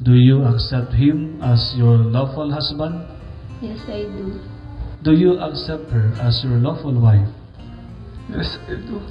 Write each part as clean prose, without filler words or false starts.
Do you accept him as your lawful husband? Yes, I do. Do you accept her as your lawful wife? Yes, I do.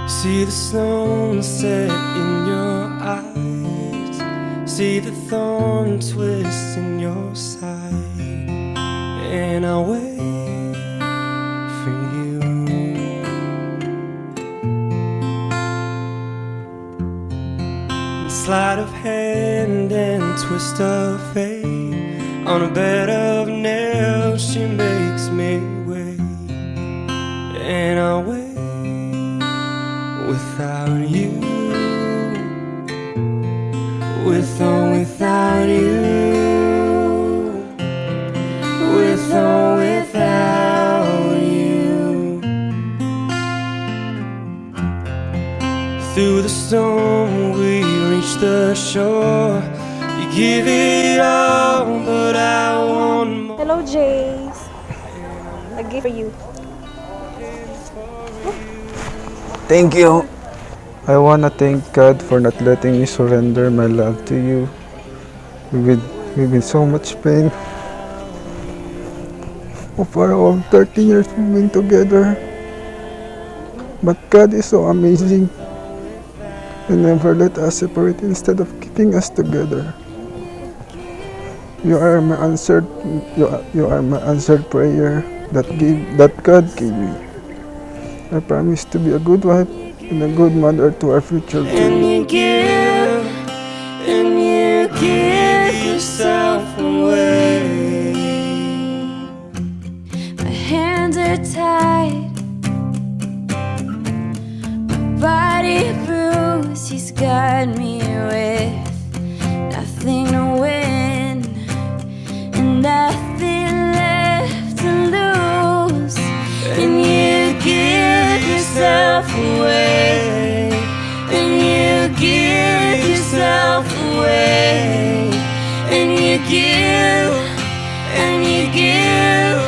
See the sunset in your eyes, see the thorn twist in your side, and I wait for you. Sleight of hand and twist of fate, on a bed of nails she makes me wait, and I wait without you, with or without you, with or without you. Through the storm we reach the shore. You give it all, but I want more. Hello, Jace. A gift for you. Thank you. I wanna thank God for not letting me surrender my love to you. We've been so much pain. For over 30 years we've been together. But God is so amazing. He never let us separate instead of keeping us together. You are my answered prayer that God gave me. I promise to be a good wife and a good mother to our future And children. you give yourself away. My hands are tied, my body bruised. He's got me with nothing to win and nothing left to lose. And you give yourself away, and you give yourself away, and you give, and you give,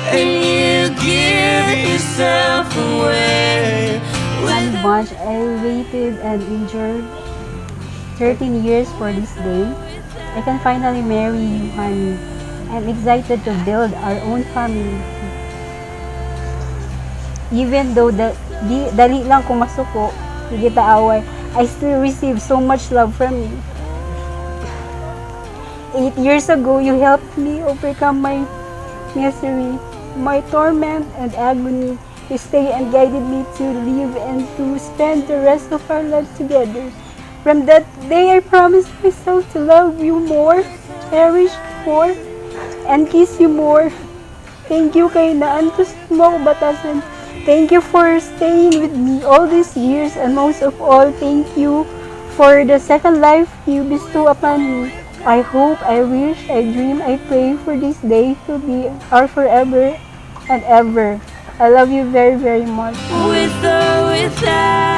and you give yourself away. One bunch I waited and endured 13 years for this day. I can finally marry you, honey. I'm excited to build our own family. Even though dali lang ko masuko, hindi taaway, I still receive so much love from you. 8 years ago, you helped me overcome my misery, my torment and agony. You stayed and guided me to live and to spend the rest of our lives together. From that day, I promised myself to love you more, cherish more, and kiss you more. Thank you kay naantos mo ako batasan. Thank you for staying with me all these years, and most of all, thank you for the second life you bestow upon me. I hope, I wish, I dream, I pray for this day to be our forever and ever. I love you very, very much. With or without